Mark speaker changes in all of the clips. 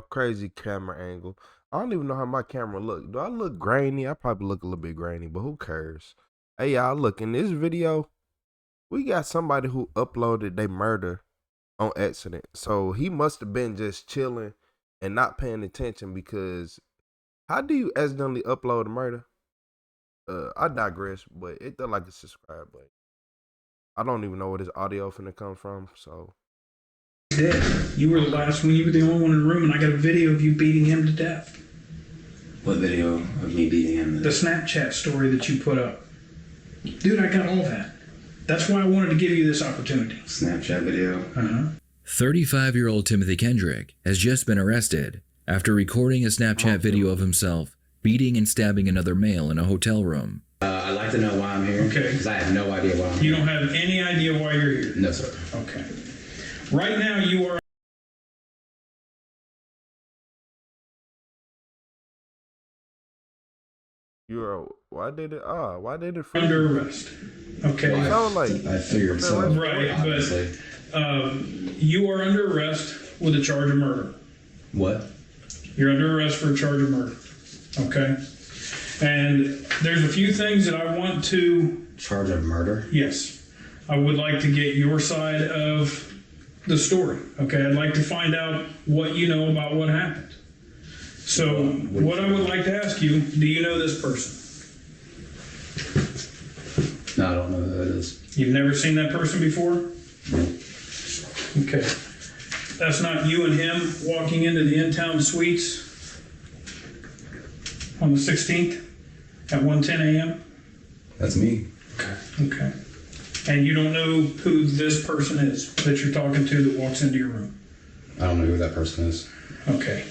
Speaker 1: crazy camera angle. I don't even know how my camera look. Do I look grainy? I probably look a little bit grainy, but who cares? Hey, y'all, look, in this video, we got somebody who uploaded their murder on accident. So he must have been just chilling and not paying attention, because how do you accidentally upload a murder? I digress, but it does like a subscribe button. I don't even know where this audio finna come from, so.
Speaker 2: Dead. You were the last one. You were the only one in the room, and I got a video of you beating him to death.
Speaker 3: What video of me beating him to death?
Speaker 2: The Snapchat story that you put up. Dude, I got all that. That's why I wanted to give you this opportunity.
Speaker 3: Snapchat video?
Speaker 4: 35-year-old Timothy Kendrick has just been arrested after recording a Snapchat video of himself beating and stabbing another male in a hotel room.
Speaker 3: I'd like to know why I'm here.
Speaker 2: Okay.
Speaker 3: Because I have no idea why I'm here.
Speaker 2: You don't have any idea why you're here?
Speaker 3: No, sir.
Speaker 2: Okay. Right now, you are
Speaker 1: Why did it
Speaker 2: under arrest. Okay.
Speaker 1: It sound like
Speaker 3: I figured so.
Speaker 2: Right,
Speaker 3: obviously.
Speaker 2: but you are under arrest with a charge of murder.
Speaker 3: What?
Speaker 2: You're under arrest for a charge of murder. Okay? And there's a few things that I want to...
Speaker 3: Charge of murder?
Speaker 2: Yes. I would like to get your side of the story. Okay? I'd like to find out what you know about what happened. So, what I would like to ask you, do you know this person?
Speaker 3: No, I don't know who that is.
Speaker 2: You've never seen that person before?
Speaker 3: No.
Speaker 2: Okay. That's not you and him walking into the in-town suites on the 16th at 1:10 a.m.?
Speaker 3: That's me.
Speaker 2: Okay. And you don't know who this person is that you're talking to that walks into your room?
Speaker 3: I don't know who that person is.
Speaker 2: Okay.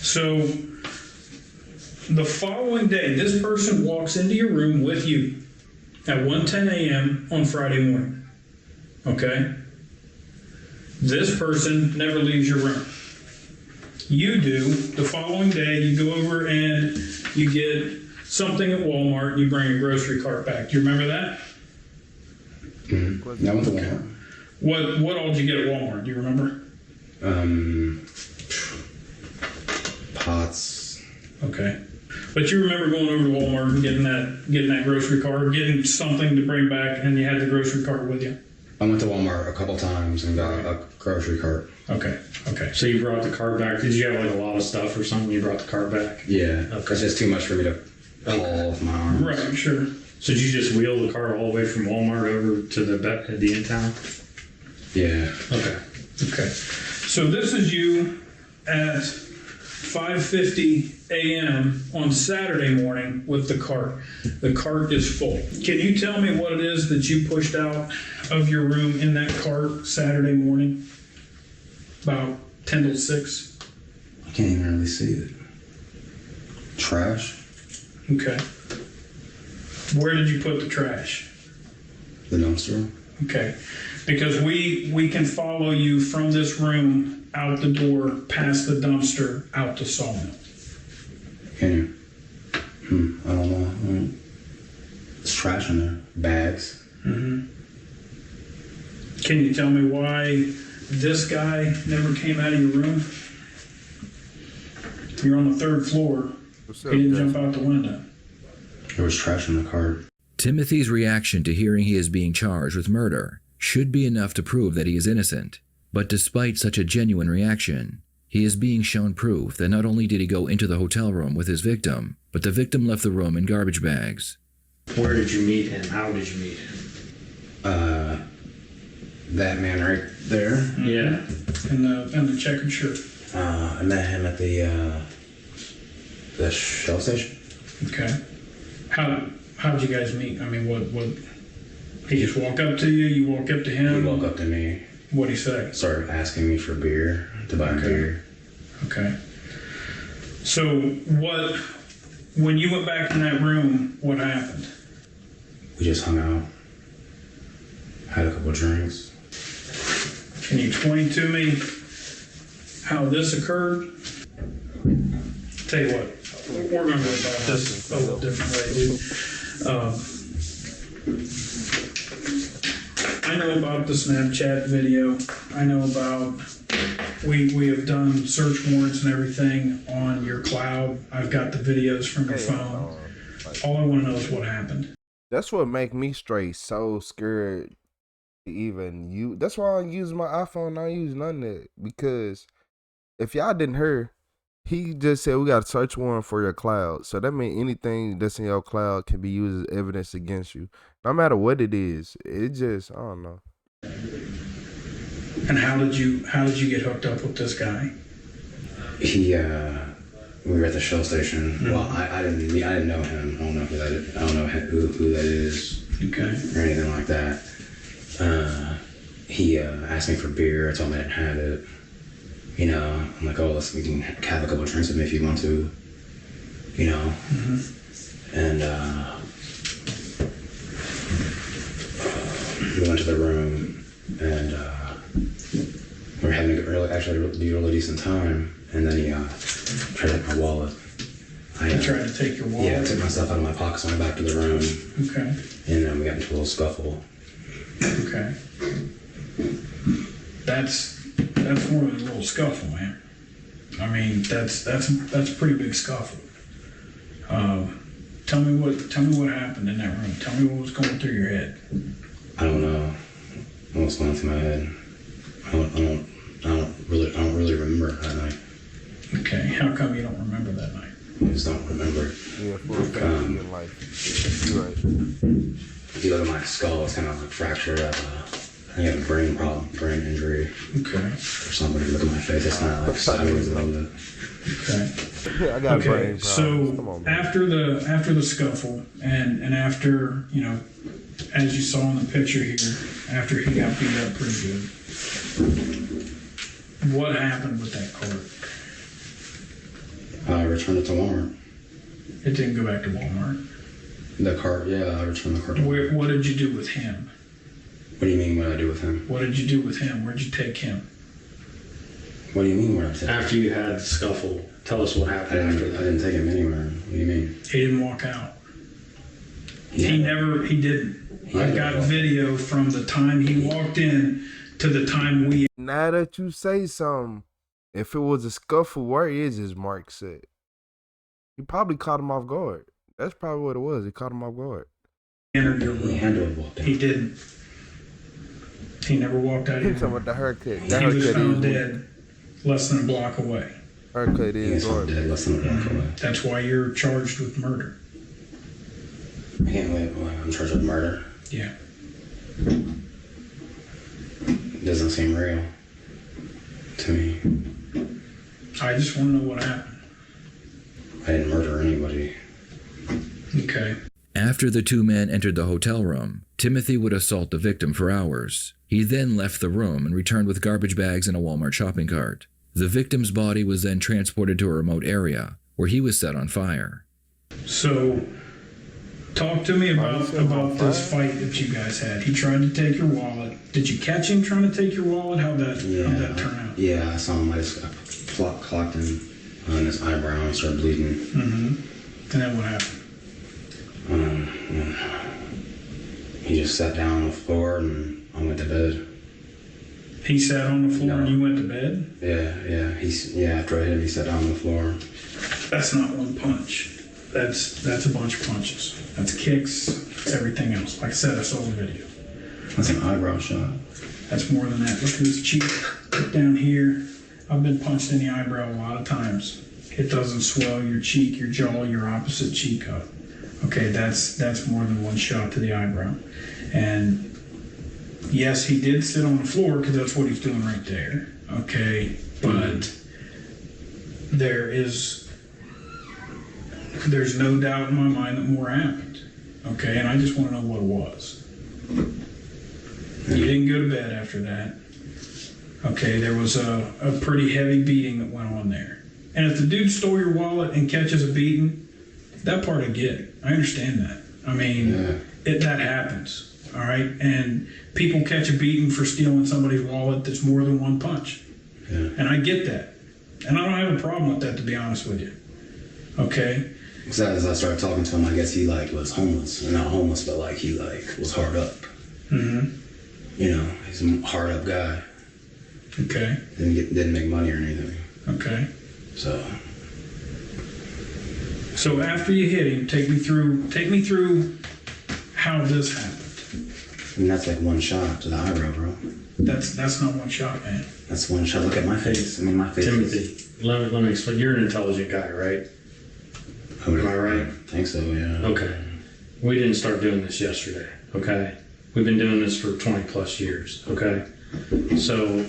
Speaker 2: So, the following day, this person walks into your room with you at 1:10 a.m. on Friday morning. Okay? This person never leaves your room. You do. The following day, you go over and you get something at Walmart and you bring a grocery cart back. Do you remember that?
Speaker 3: Mm-hmm. I went to Walmart.
Speaker 2: What all did you get at Walmart? Do you remember?
Speaker 3: Pots.
Speaker 2: Okay. But you remember going over to Walmart and getting that grocery cart, getting something to bring back, and you had the grocery cart with you?
Speaker 3: I went to Walmart a couple times and got a grocery cart.
Speaker 2: Okay. Okay.
Speaker 5: So you brought the cart back. Did you have like a lot of stuff or something? You brought the cart back?
Speaker 3: Yeah.
Speaker 5: Okay.
Speaker 3: It's just too much for me to haul with my arms.
Speaker 2: Right, sure.
Speaker 5: So did you just wheel the cart all the way from Walmart over to the in-town?
Speaker 3: Yeah.
Speaker 5: Okay.
Speaker 2: Okay. So this is you at 5:50 a.m. on Saturday morning with the cart. The cart is full. Can you tell me what it is that you pushed out of your room in that cart Saturday morning? About 10 to 6?
Speaker 3: I can't even really see it. Trash?
Speaker 2: Okay. Where did you put the trash?
Speaker 3: The dumpster?
Speaker 2: Okay. Because we can follow you from this room out the door, past the dumpster, out to Sawmill.
Speaker 3: Can you? I don't know. It's trash in there. Bags.
Speaker 2: Mm-hmm. Can you tell me why this guy never came out of your room? You're on the 3rd floor. He didn't jump out the window.
Speaker 3: There was trash in the cart.
Speaker 4: Timothy's reaction to hearing he is being charged with murder should be enough to prove that he is innocent. But despite such a genuine reaction, he is being shown proof that not only did he go into the hotel room with his victim, but the victim left the room in garbage bags.
Speaker 5: Where did you meet him? How did you meet him?
Speaker 3: That man right there.
Speaker 5: Yeah.
Speaker 2: And the checkered shirt.
Speaker 3: I met him at the Shell station.
Speaker 2: Okay. How'd you guys meet? I mean, what? He just walked up to you? You walk up to him?
Speaker 3: He walked up to me.
Speaker 2: What'd he say?
Speaker 3: Started asking me for beer, to buy beer.
Speaker 2: Okay. So when you went back in that room, what happened?
Speaker 3: We just hung out. Had a couple of drinks.
Speaker 2: Can you explain to me how this occurred? Tell you what, we're going to go about this a little different way, dude. I know about the Snapchat video. I know about We have done search warrants and everything on your cloud. I've got the videos from your phone. All I want to know is what happened.
Speaker 1: That's what make me straight so scared to even use. That's why I don't use my iPhone. I don't use none of that. Because if y'all didn't hear, he just said we got a search warrant for your cloud. So that means anything that's in your cloud can be used as evidence against you. No matter what it is. It just, I don't know.
Speaker 2: And how did you get hooked up with this guy?
Speaker 3: We were at the Shell station. Mm-hmm. Well, I didn't know him. I don't know who that is. I don't know who that is.
Speaker 2: Okay.
Speaker 3: Or anything like that. He asked me for beer. I told him I didn't have it. You know, I'm like, oh, we can have a couple of drinks with me if you want to. You know. Mm-hmm. And we went to the room, and we were having a really decent time. And then he tried to take my wallet.
Speaker 2: He tried to take your wallet?
Speaker 3: Yeah, I took my stuff out of my pocket, so I went back to the room.
Speaker 2: Okay.
Speaker 3: And then we got into a little scuffle.
Speaker 2: Okay. That's more than a little scuffle, man. I mean, that's a pretty big scuffle. Tell me what happened in that room. Tell me what was going through your head.
Speaker 3: I don't know what was going through my head. I don't really remember that night.
Speaker 2: Okay, how come you don't remember that night?
Speaker 3: I just don't remember.
Speaker 1: Yeah, for a fact in life. You're right.
Speaker 3: If you look at my skull, it's kind of like fractured. I think I have a brain problem, brain injury.
Speaker 2: Okay.
Speaker 3: Or something. If you look at my face, it's not like sideways a little bit.
Speaker 2: Okay.
Speaker 1: I got a brain problem.
Speaker 2: So
Speaker 1: come on,
Speaker 2: after the scuffle and after, you know, as you saw in the picture here, after he got beat up pretty good, what happened with that cart?
Speaker 3: I returned it to Walmart.
Speaker 2: It didn't go back to Walmart.
Speaker 3: The cart, yeah, I returned the cart to Walmart.
Speaker 2: What did you do with him?
Speaker 3: What do you mean, what did I do with him?
Speaker 2: What did you do with him? Where'd you take him?
Speaker 3: What do you mean, where I took him?
Speaker 5: After you had the scuffle, tell us what happened after
Speaker 3: I
Speaker 5: that.
Speaker 3: didn't take him anywhere. What do you mean?
Speaker 2: He didn't walk out.
Speaker 3: Yeah.
Speaker 2: He didn't.
Speaker 3: He
Speaker 2: I've got video from the time he walked in to the time we...
Speaker 1: Now that you say something, if it was a scuffle, where is his mark set? He probably caught him off guard. That's probably what it was. He caught him off guard.
Speaker 2: entered your
Speaker 3: He
Speaker 2: room.
Speaker 3: had to have walked in.
Speaker 2: He didn't. He never walked out of
Speaker 1: He's
Speaker 2: your
Speaker 1: talking
Speaker 2: room.
Speaker 1: about the haircut.
Speaker 2: He
Speaker 1: That
Speaker 2: was
Speaker 1: haircut
Speaker 2: found
Speaker 1: is
Speaker 2: dead less than a block away.
Speaker 1: haircut
Speaker 3: He
Speaker 1: is
Speaker 3: was found
Speaker 1: guard.
Speaker 3: dead less than a block away.
Speaker 2: That's why you're charged with murder.
Speaker 3: I can't believe I'm charged with murder.
Speaker 2: Yeah.
Speaker 3: It doesn't seem real to me.
Speaker 2: I just want to know what happened.
Speaker 3: I didn't murder anybody.
Speaker 2: Okay.
Speaker 4: After the two men entered the hotel room, Timothy would assault the victim for hours. He then left the room and returned with garbage bags and a Walmart shopping cart. The victim's body was then transported to a remote area, where he was set on fire.
Speaker 2: So, talk to me about this fight that you guys had. He tried to take your wallet. Did you catch him trying to take your wallet? How'd that turn out?
Speaker 3: Yeah, I saw him. I just clocked him on his eyebrow and started bleeding.
Speaker 2: Mm-hmm. And then what happened?
Speaker 3: And he just sat down on the floor and I went to bed.
Speaker 2: He sat on the floor and you went to bed?
Speaker 3: Yeah. After I hit him, he sat down on the floor.
Speaker 2: That's not one punch. That's a bunch of punches. That's kicks. That's everything else. Like I said, I saw the video.
Speaker 3: That's an eyebrow shot.
Speaker 2: That's more than that. Look at his cheek. Look down here. I've been punched in the eyebrow a lot of times. It doesn't swell your cheek, your jaw, your opposite cheek up. Okay, that's more than one shot to the eyebrow. And yes, he did sit on the floor because that's what he's doing right there. Okay, but there's no doubt in my mind that more happened. Okay, and I just want to know what it was. You didn't go to bed after that. Okay, there was a pretty heavy beating that went on there. And if the dude stole your wallet and catches a beating, that part I get. I understand that. I mean, that happens, all right? And people catch a beating for stealing somebody's wallet that's more than one punch.
Speaker 3: Yeah.
Speaker 2: And I get that. And I don't have a problem with that, to be honest with you. Okay?
Speaker 3: Because as I started talking to him, I guess he was homeless. Not homeless, but he was hard up.
Speaker 2: Mm-hmm.
Speaker 3: You know, he's a hard up guy.
Speaker 2: Okay.
Speaker 3: Didn't make money or anything.
Speaker 2: Okay.
Speaker 3: So
Speaker 2: after you hit him, take me through how this happened.
Speaker 3: I mean, that's like one shot to the eyebrow, bro.
Speaker 2: That's not one shot, man.
Speaker 3: That's one shot. Look at my face. I mean, my face.
Speaker 5: Timothy, let me explain. You're an intelligent guy, right? Am I right?
Speaker 3: I think so, yeah.
Speaker 5: Okay. We didn't start doing this yesterday, okay? We've been doing this for 20 plus years, okay? So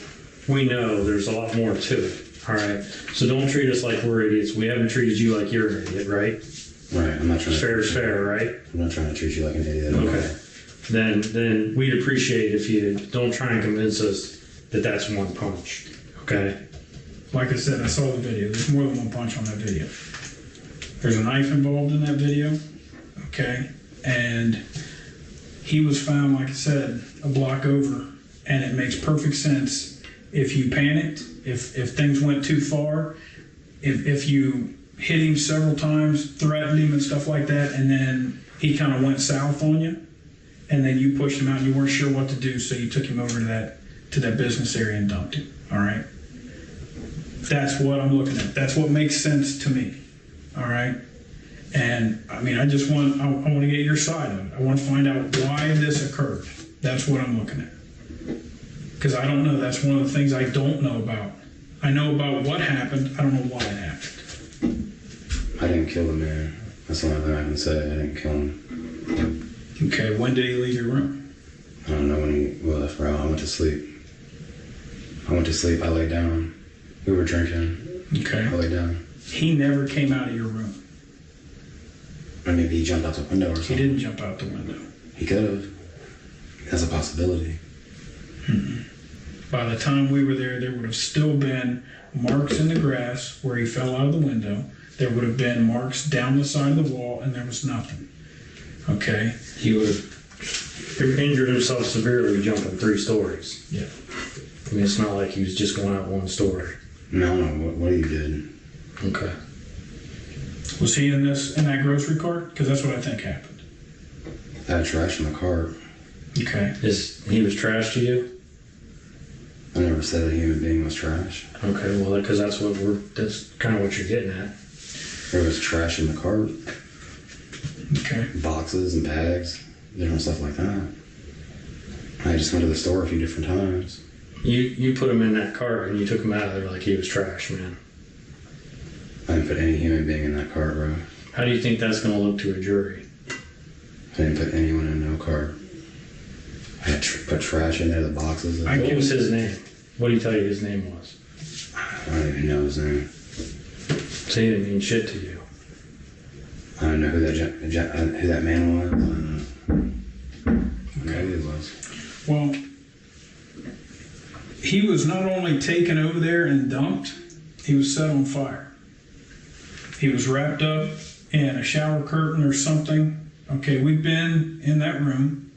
Speaker 5: we know there's a lot more to it, all right? So don't treat us like we're idiots. We haven't treated you like you're an idiot, right?
Speaker 3: Right. I'm not trying.
Speaker 5: Fair is fair, right?
Speaker 3: I'm not trying to treat you like an idiot.
Speaker 5: Okay. Then we'd appreciate if you don't try and convince us that that's one punch, okay?
Speaker 2: Like I said, I saw the video. There's more than one punch on that video. There's a knife involved in that video, okay? And he was found, like I said, a block over, and it makes perfect sense if you panicked, if things went too far, if you hit him several times, threatened him and stuff like that, and then he kind of went south on you, and then you pushed him out and you weren't sure what to do, so you took him over to that business area and dumped him, all right? That's what I'm looking at. That's what makes sense to me, all right? And I mean, I want to get your side of it. I want to find out why this occurred. That's what I'm looking at. Because I don't know. That's one of the things I don't know about. I know about what happened. I don't know why it happened.
Speaker 3: I didn't kill the man. That's the only thing I can say. I didn't kill him.
Speaker 2: Okay, when did he leave your room?
Speaker 3: I don't know when he left, bro. I went to sleep. I laid down. We were drinking.
Speaker 2: Okay.
Speaker 3: I laid down.
Speaker 2: He never came out of your room.
Speaker 3: Or maybe he jumped out the window or something.
Speaker 2: He didn't jump out the window.
Speaker 3: He could have. That's a possibility.
Speaker 2: By the time we were there would have still been marks in the grass where he fell out of the window. There would have been marks down the side of the wall, and there was nothing. Okay?
Speaker 5: He would have injured himself severely jumping 3 stories.
Speaker 2: Yeah.
Speaker 5: I mean, it's not like he was just going out 1 story.
Speaker 3: No, what you did.
Speaker 5: Okay.
Speaker 2: Was he in that grocery cart? Because that's what I think happened.
Speaker 3: I had trash in the cart.
Speaker 2: Okay.
Speaker 5: He was trash to you?
Speaker 3: I never said a human being was trash.
Speaker 5: Okay, well, because that's kind of what you're getting at.
Speaker 3: There was trash in the cart.
Speaker 2: Okay.
Speaker 3: Boxes and bags, different stuff like that. I just went to the store a few different times.
Speaker 5: You put him in that cart and you took him out of there like he was trash, man.
Speaker 3: I didn't put any human being in that cart, bro.
Speaker 5: How do you think that's going to look to a jury?
Speaker 3: I didn't put anyone in no cart. I had put trash in there, the boxes.
Speaker 5: What was his name? What did he tell you his name was?
Speaker 3: I don't even know his name.
Speaker 5: So he didn't mean shit to you.
Speaker 3: I don't know who that man was. I don't know who he was.
Speaker 2: Well, he was not only taken over there and dumped, he was set on fire. He was wrapped up in a shower curtain or something. Okay, we've been in that room,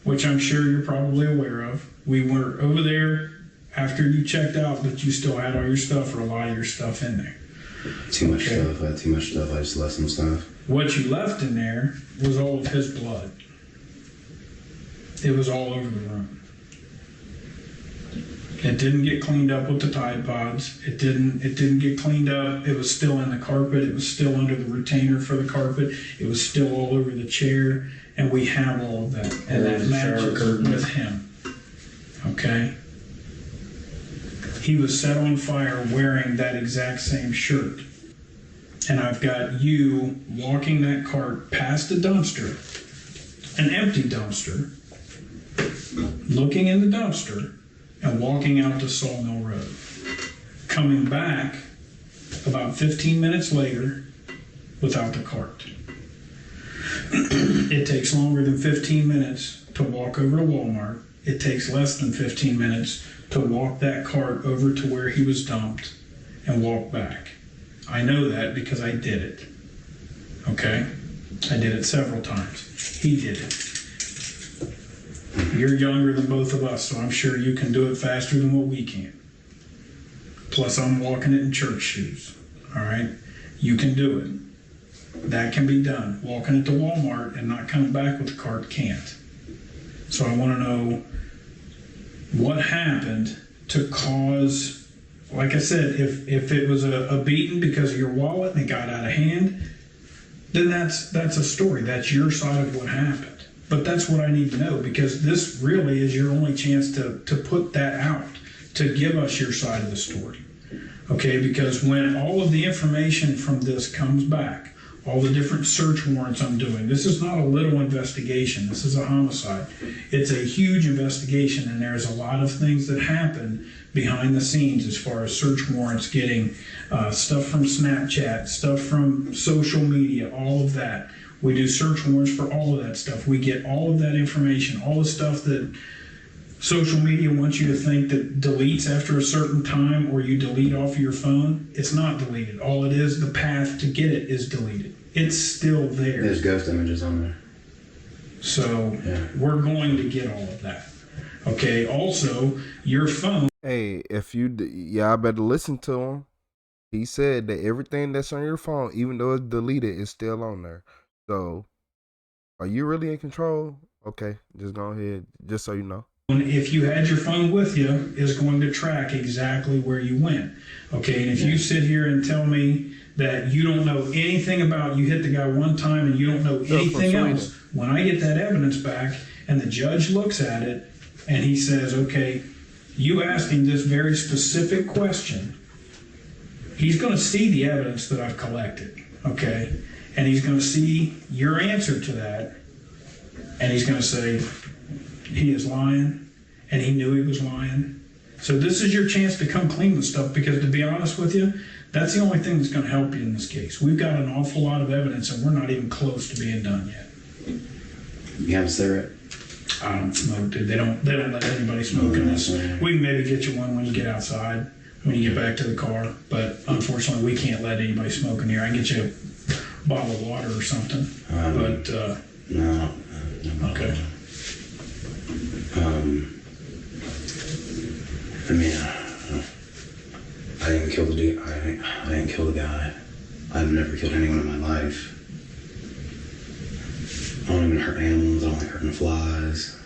Speaker 2: which I'm sure you're probably aware of. We were over there after you checked out, but you still had all your stuff or a lot of your stuff in there.
Speaker 3: Too much stuff. I had too much stuff. I just left some stuff.
Speaker 2: What you left in there was all of his blood. It was all over the room. It didn't get cleaned up with the Tide Pods. It didn't get cleaned up. It was still in the carpet. It was still under the retainer for the carpet. It was still all over the chair. And we have all of that. And that matches with him. Okay? He was set on fire wearing that exact same shirt. And I've got you walking that cart past the dumpster, an empty dumpster, looking in the dumpster, and walking out to Sawmill Road. Coming back about 15 minutes later without the cart. It takes longer than 15 minutes to walk over to Walmart. It takes less than 15 minutes to walk that cart over to where he was dumped and walk back. I know that because I did it. Okay? I did it several times. He did it. You're younger than both of us, so I'm sure you can do it faster than what we can. Plus, I'm walking it in church shoes. All right? You can do it. That can be done. Walking it to Walmart and not coming back with the cart can't. So I want to know what happened to cause, like I said, if it was a beating because of your wallet and it got out of hand, then that's a story. That's your side of what happened. But that's what I need to know, because this really is your only chance to put that out, to give us your side of the story. Okay, because when all of the information from this comes back, all the different search warrants I'm doing, this is not a little investigation, this is a homicide. It's a huge investigation, and there's a lot of things that happen behind the scenes as far as search warrants, getting stuff from Snapchat, stuff from social media, all of that. We do search warrants for all of that stuff. We get all of that information, all the stuff that social media wants you to think that deletes after a certain time, or you delete off of your phone. It's not deleted. All it is, the path to get it is deleted. It's still there.
Speaker 3: There's ghost images on there.
Speaker 2: So we're going to get all of that. Okay, also, your phone.
Speaker 1: Hey, if y'all better listen to him. He said that everything that's on your phone, even though it's deleted, is still on there. So, are you really in control? Okay, just go ahead, just so you know.
Speaker 2: If you had your phone with you, is going to track exactly where you went. Okay, and if you sit here and tell me that you don't know anything about, you hit the guy one time and you don't know anything else, when I get that evidence back and the judge looks at it and he says, okay, you asked him this very specific question, he's going to see the evidence that I've collected, okay? And he's going to see your answer to that, and he's going to say, he is lying, and he knew he was lying. So this is your chance to come clean with stuff, because to be honest with you, that's the only thing that's going to help you in this case. We've got an awful lot of evidence, and we're not even close to being done yet.
Speaker 3: You have a cigarette?
Speaker 2: I don't smoke, dude. They don't let anybody smoke in this. We can maybe get you one when you get outside, when you get back to the car, but unfortunately we can't let anybody smoke in here. I can get you a bottle of water or something, but
Speaker 3: No.
Speaker 2: okay.
Speaker 3: I mean, I didn't kill the dude. I didn't kill the guy. I've never killed anyone in my life. I don't even hurt animals. I don't like hurting flies.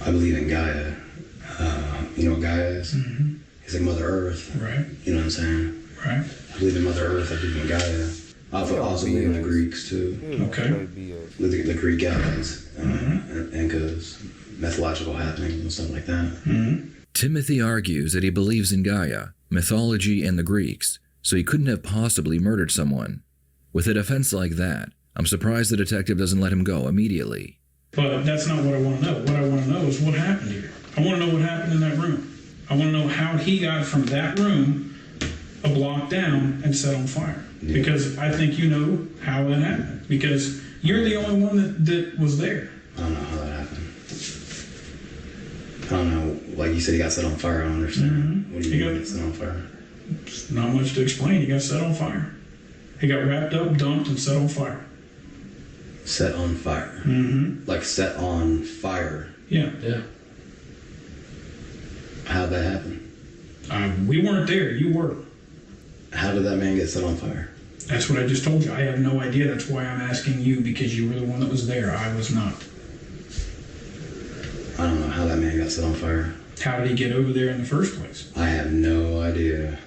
Speaker 3: I believe in Gaia. You know what Gaia is? Mm-hmm. It's like Mother Earth.
Speaker 2: Right.
Speaker 3: You know what I'm saying?
Speaker 2: Right.
Speaker 3: I believe in Mother Earth. I believe in Gaia. I also believe in the Greeks too.
Speaker 2: Okay.
Speaker 3: The Greek gods, Incas, mythological happenings and stuff like that.
Speaker 2: Mm-hmm.
Speaker 4: Timothy argues that he believes in Gaia, mythology, and the Greeks, so he couldn't have possibly murdered someone. With a defense like that, I'm surprised the detective doesn't let him go immediately.
Speaker 2: But that's not what I want to know. What I want to know is what happened here. I want to know what happened in that room. I want to know how he got from that room a block down and set on fire. Yeah. Because I think you know how that happened. Because you're the only one that was there.
Speaker 3: I don't know how that happened. I don't know. Like you said, he got set on fire. I don't understand. Mm-hmm. What do you mean he got set on fire?
Speaker 2: It's not much to explain. He got set on fire. He got wrapped up, dumped, and set on fire.
Speaker 3: Set on fire?
Speaker 2: Mm-hmm.
Speaker 3: Like set on fire?
Speaker 2: Yeah.
Speaker 5: Yeah.
Speaker 3: How'd that happen?
Speaker 2: We weren't there. You were.
Speaker 3: How did that man get set on fire?
Speaker 2: That's what I just told you. I have no idea. That's why I'm asking you, because you were the one that was there. I was not.
Speaker 3: I don't know how that man got set on fire.
Speaker 2: How did he get over there in the first place?
Speaker 3: I have no idea.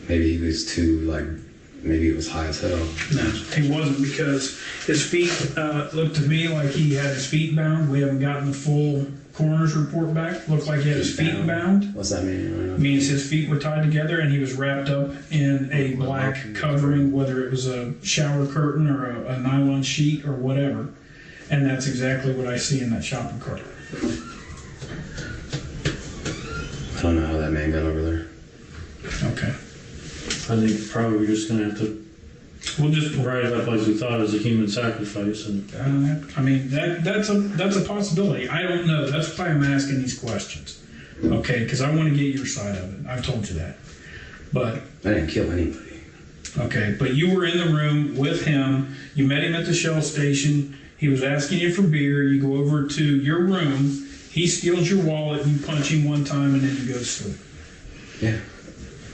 Speaker 3: Maybe he was maybe he was high as hell.
Speaker 2: No, he wasn't, because his feet looked to me like he had his feet bound. We haven't gotten the full coroner's report back. Looked like he had his feet bound.
Speaker 3: What's that mean?
Speaker 2: It means his feet were tied together and he was wrapped up in a black covering, whether it was a shower curtain or a nylon sheet or whatever. And that's exactly what I see in that shopping cart.
Speaker 3: I don't know how that man got over there.
Speaker 2: Okay.
Speaker 5: I think probably we're just gonna have to. We'll just write it up as we thought, as a human sacrifice, and.
Speaker 2: I mean that's a possibility. I don't know. That's why I'm asking these questions. Okay, because I want to get your side of it. I've told you that. But
Speaker 3: I didn't kill anybody.
Speaker 2: Okay, but you were in the room with him. You met him at the Shell station. He was asking you for beer. You go over to your room. He steals your wallet. You punch him one time, and then you go to sleep.
Speaker 3: Yeah.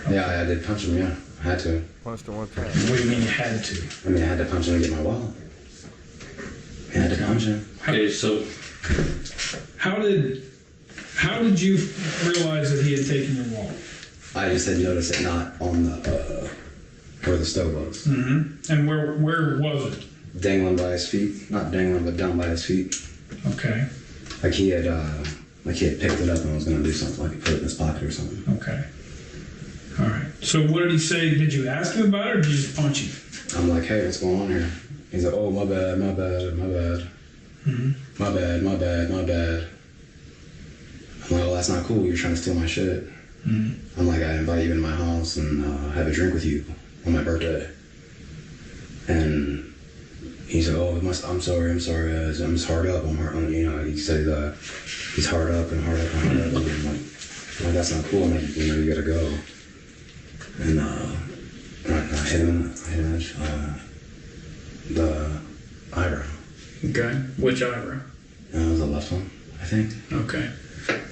Speaker 3: Okay. Yeah, I did punch him. Yeah, I had to.
Speaker 1: Punched him one time.
Speaker 2: What do you mean you had to?
Speaker 3: I mean, I had to punch him to get my wallet. I had to punch him.
Speaker 5: Okay, so
Speaker 2: How How did you realize that he had taken your wallet?
Speaker 3: I just had noticed it not on the where the stove was.
Speaker 2: Mm-hmm. And where was it?
Speaker 3: Dangling by his feet. Not dangling, but down by his feet.
Speaker 2: Okay.
Speaker 3: Like he had picked it up and was gonna do something, like he put it in his pocket or something.
Speaker 2: Okay. All right. So what did he say? Did you ask him about it, or did you just punch him?
Speaker 3: I'm like, hey, what's going on here? He's like, oh, my bad.
Speaker 2: Mm-hmm.
Speaker 3: My bad. I'm like, well, that's not cool. You're trying to steal my shit.
Speaker 2: Mm-hmm.
Speaker 3: I'm like, I invite you into my house and have a drink with you on my birthday. And he's like, oh, I'm sorry. I'm just hard up. You know, he said he's hard up. And I'm like, that's not cool. I'm like, you know, you gotta go. And I hit him the eyebrow.
Speaker 2: Okay. Which eyebrow?
Speaker 3: It was the left one, I think.
Speaker 2: Okay.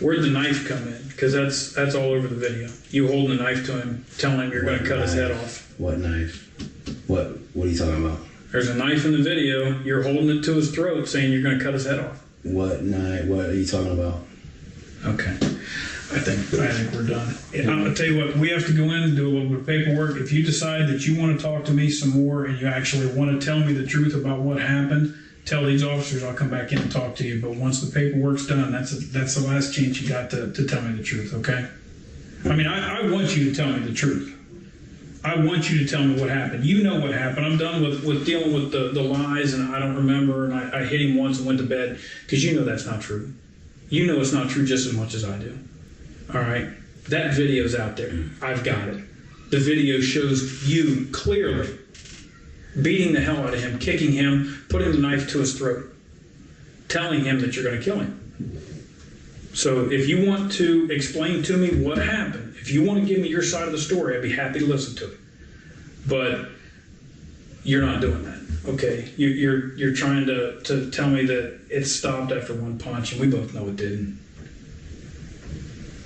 Speaker 2: Where'd the knife come in? Because that's all over the video. You holding the knife to him, telling him you're going to cut his head off.
Speaker 3: What knife? What are you talking about?
Speaker 2: There's a knife in the video. You're holding it to his throat, saying you're going to cut his head off.
Speaker 3: What knife? What are you talking about?
Speaker 2: Okay. I think we're done. I'm going to tell you what, we have to go in and do a little bit of paperwork. If you decide that you want to talk to me some more and you actually want to tell me the truth about what happened, tell these officers I'll come back in and talk to you. But once the paperwork's done, that's the last chance you got to tell me the truth, okay? I mean, I want you to tell me the truth. I want you to tell me what happened. You know what happened. I'm done with dealing with the lies and I don't remember and I hit him once and went to bed, because you know that's not true. You know it's not true just as much as I do. All right? That video's out there. I've got it. The video shows you clearly beating the hell out of him, kicking him, putting the knife to his throat, telling him that you're going to kill him. So if you want to explain to me what happened, if you want to give me your side of the story, I'd be happy to listen to it. But you're not doing that, okay? You're trying to tell me that it stopped after one punch, and we both know it didn't.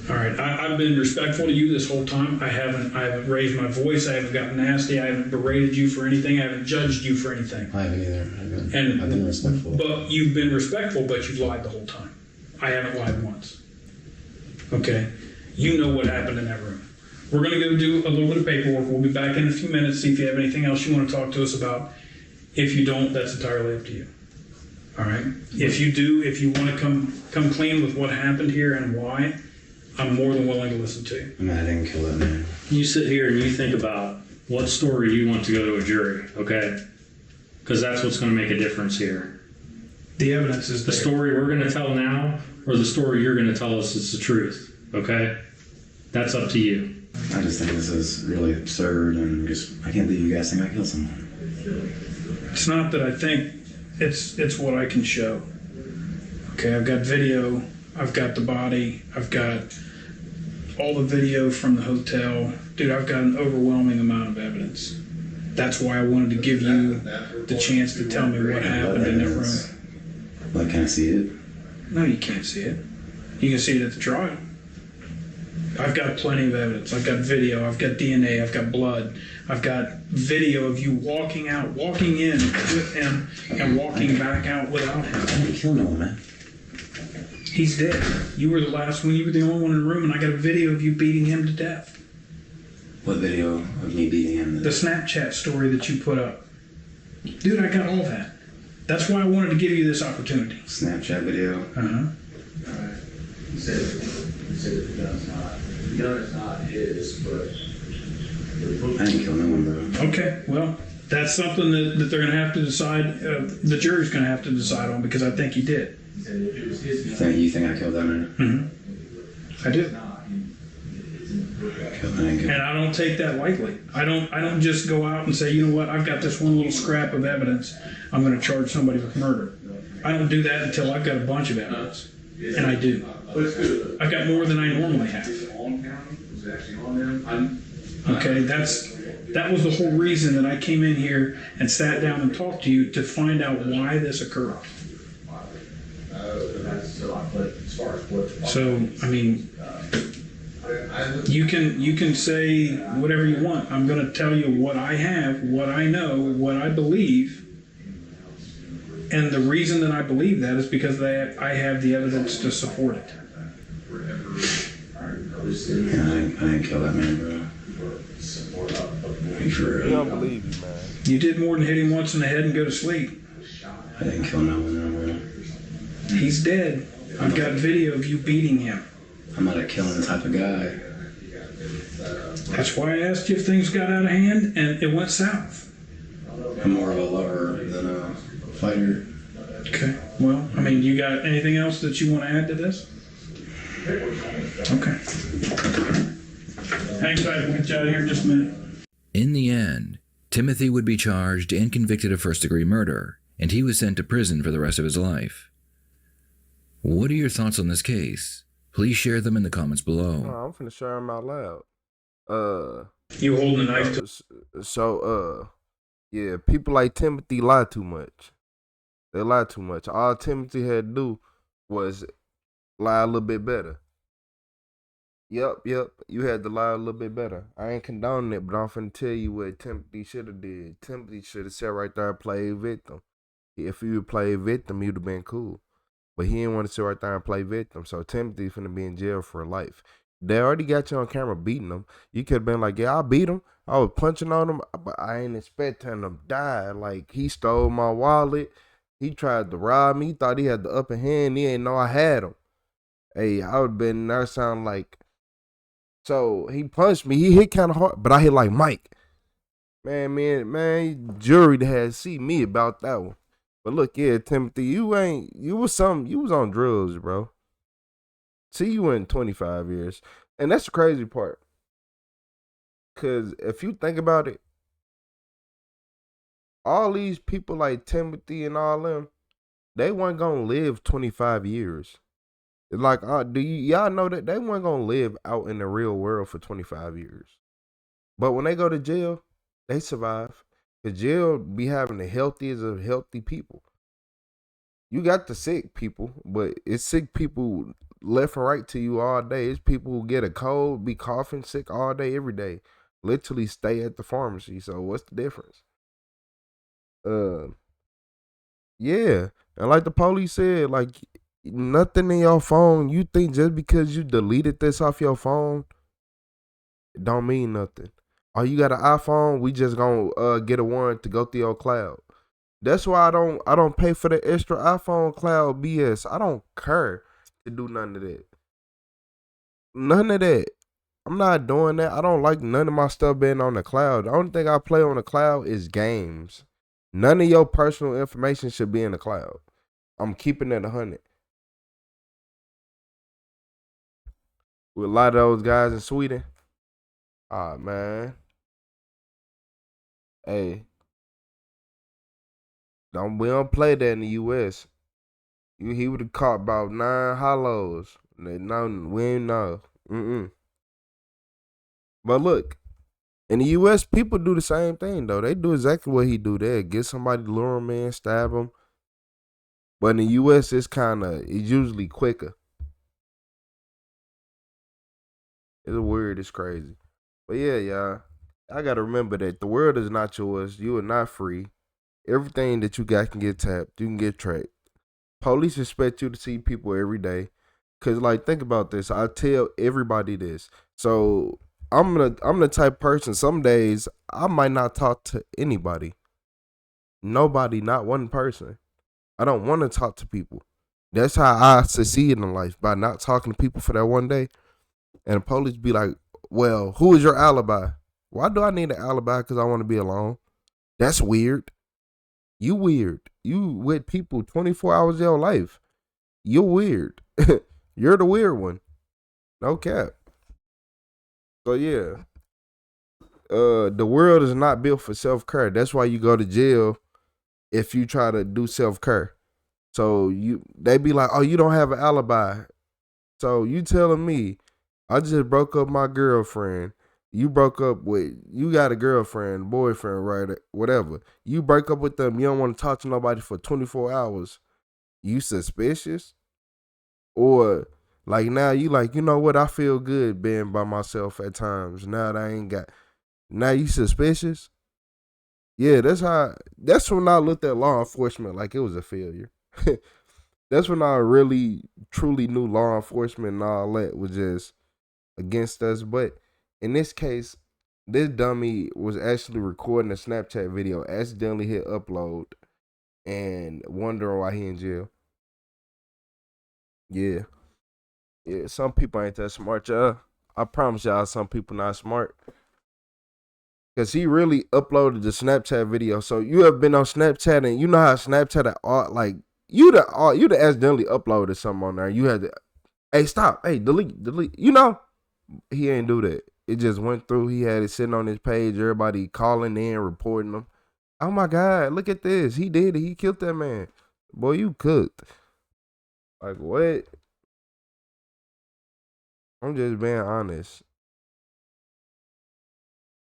Speaker 2: All right, I've been respectful to you this whole time. I haven't raised my voice. I haven't gotten nasty. I haven't berated you for anything. I haven't judged you for anything.
Speaker 3: I haven't either. I've been respectful.
Speaker 2: But you've been respectful, but you've lied the whole time. I haven't lied once. Okay? You know what happened in that room. We're going to go do a little bit of paperwork. We'll be back in a few minutes, see if you have anything else you want to talk to us about. If you don't, that's entirely up to you. All right? If you do, if you want to come clean with what happened here and why, I'm more than willing to listen to you.
Speaker 3: I mean, I didn't kill that man.
Speaker 5: You sit here and you think about what story you want to go to a jury, okay? Because that's what's going to make a difference here.
Speaker 2: The evidence is
Speaker 5: The
Speaker 2: there.
Speaker 5: story we're going to tell now, or the story you're going to tell us is the truth, okay? That's up to you.
Speaker 3: I just think this is really absurd, and I can't believe you guys think I killed someone.
Speaker 2: It's not that I think, it's what I can show. Okay, I've got video, I've got the body, I've got all the video from the hotel. Dude, I've got an overwhelming amount of evidence. That's why I wanted to give you the chance to tell me what happened in that room.
Speaker 3: Like, can I see it?
Speaker 2: No, you can't see it. You can see it at the trial. I've got plenty of evidence. I've got video, I've got DNA, I've got blood. I've got video of you walking in with him and walking back out without him.
Speaker 3: I didn't kill no one, man.
Speaker 2: He's dead. You were the last one. You were the only one in the room, and I got a video of you beating him to death.
Speaker 3: What video of me beating him?
Speaker 2: The Snapchat story that you put up. Dude, I got all that. That's why I wanted to give you this opportunity.
Speaker 3: Snapchat video?
Speaker 2: Uh-huh.
Speaker 6: Alright. He said the gun is not his, but
Speaker 3: I didn't kill no one, bro.
Speaker 2: Okay, well, that's something that they're going to have to decide, the jury's going to have to decide on, because I think you did.
Speaker 6: he said if it was his gun,
Speaker 3: You think I killed that man?
Speaker 2: Mm-hmm. I do.
Speaker 6: it's not. It's in the book.
Speaker 3: I didn't kill
Speaker 2: And I don't take that lightly. I don't just go out and say, you know what, I've got this one little scrap of evidence, I'm going to charge somebody with murder. I don't do that until I've got a bunch of evidence. And I do. I've got more than I normally have.
Speaker 6: On county was actually on them.
Speaker 2: Okay, that was the whole reason that I came in here and sat down and talked to you, to find out why this occurred. So, I mean, you can say whatever you want. I'm going to tell you what I have, what I know, what I believe. And the reason that I believe that is because I have the evidence to support it.
Speaker 3: Yeah, I didn't kill that man, bro. For
Speaker 1: We
Speaker 3: real.
Speaker 1: don't believe you, man.
Speaker 2: You did more than hit him once in the head and go to sleep.
Speaker 3: I didn't kill no one, bro.
Speaker 2: He's dead. I've got video of you beating him.
Speaker 3: I'm not a killing type of guy.
Speaker 2: That's why I asked you if things got out of hand and it went south.
Speaker 3: I'm more of a lover than a fighter.
Speaker 2: Okay. Well, I mean, you got anything else that you want to add to this? Okay. Hang tight. We'll get you out of here in just a minute.
Speaker 4: In the end, Timothy would be charged and convicted of first-degree murder, and he was sent to prison for the rest of his life. What are your thoughts on this case? Please share them in the comments below.
Speaker 1: Oh, I'm finna share them out loud.
Speaker 2: You holding a knife to
Speaker 1: yeah, people like Timothy lie too much. They lie too much. All Timothy had to do was lie a little bit better. Yep. You had to lie a little bit better. I ain't condoning it, but I'm finna tell you what Timothy should have did. Timothy should have sat right there and played victim. If he would play victim, he'd have been cool. But he didn't want to sit right there and play victim. So Timothy's finna be in jail for life. They already got you on camera beating him. You could have been like, yeah, I beat him. I was punching on him, but I ain't expecting him to die. Like, he stole my wallet. He tried to rob me. He thought he had the upper hand. He didn't know I had him. Hey, I would have been there sound like, so he punched me. He hit kind of hard, but I hit like Mike. Man, jury had to see me about that one. But look, yeah, Timothy, you was on drugs, bro. See you in 25 years. And that's the crazy part. Because if you think about it, all these people like Timothy and all them, they weren't going to live 25 years. Like, y'all know that they weren't going to live out in the real world for 25 years. But when they go to jail, they survive. Because jail be having the healthiest of healthy people. You got the sick people, but it's sick people left and right to you all day. It's people who get a cold, be coughing sick all day, every day. Literally stay at the pharmacy. So what's the difference? Yeah. And like the police said, like, nothing in your phone. You think just because you deleted this off your phone, it don't mean nothing. Oh, you got an iPhone? We just gonna get a warrant to go through your cloud. That's why I don't pay for the extra iPhone cloud BS. I don't care to do none of that. None of that. I'm not doing that. I don't like none of my stuff being on the cloud. The only thing I play on the cloud is games. None of your personal information should be in the cloud. I'm keeping it 100. With a lot of those guys in Sweden. Ah, man. Hey. We don't play that in the US. He would have caught about 9 hollows. No, we ain't know. But look, in the US, people do the same thing though. They do exactly what he do there. Get somebody to lure him in, stab him. But in the US, it's usually quicker. It's weird, it's crazy. But yeah, y'all. I gotta remember that the world is not yours. You are not free. Everything that you got can get tapped. You can get tracked. Police expect you to see people every day. Cause like, think about this. I tell everybody this. So I'm the type of person, some days I might not talk to anybody. Nobody, not one person. I don't want to talk to people. That's how I succeed in life, by not talking to people for that one day. And the police be like, well, who is your alibi? Why do I need an alibi? Because I want to be alone. That's weird. You weird. You with people 24 hours of your life. You're weird. You're the weird one. No cap. So yeah. The world is not built for self-care. That's why you go to jail if you try to do self-care. So they be like, oh, you don't have an alibi. So you telling me I just broke up my girlfriend. You got a girlfriend, boyfriend, right? Whatever. You break up with them. You don't want to talk to nobody for 24 hours. You suspicious? Or like now you like, you know what? I feel good being by myself at times. Now you suspicious? Yeah, that's when I looked at law enforcement like it was a failure. That's when I really, truly knew law enforcement and all that was just against us. But in this case, this dummy was actually recording a Snapchat video, accidentally hit upload, and wondering why he in jail. Yeah. Yeah, some people ain't that smart, y'all. I promise y'all, some people not smart. Cause he really uploaded the Snapchat video. So you have been on Snapchat, and you know how Snapchat like you accidentally uploaded something on there. You had to, hey, stop, hey, delete. You know, he ain't do that. It just went through. He had it sitting on his page. Everybody calling in, reporting him. Oh my God, look at this. He did it. He killed that man. Boy, you cooked. Like what? I'm just being honest.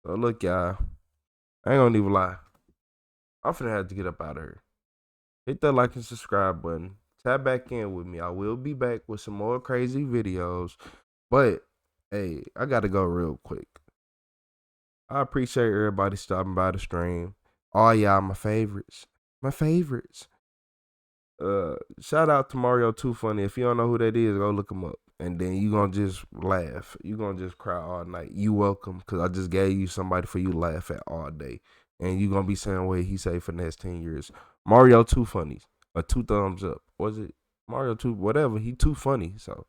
Speaker 1: So look, y'all. I ain't gonna even lie. I'm finna have to get up out of here. Hit that like and subscribe button. Tap back in with me. I will be back with some more crazy videos. But hey, I gotta go real quick. I appreciate everybody stopping by the stream. All y'all my favorites. My favorites. Shout out to Mario Too Funny. If you don't know who that is, go look him up. And then you gonna just laugh. You gonna just cry all night. You welcome, because I just gave you somebody for you to laugh at all day. And you gonna be saying what he say for the next 10 years. Mario Too Funny. Or 2 thumbs up. Was it Mario Too? Whatever. He too funny. So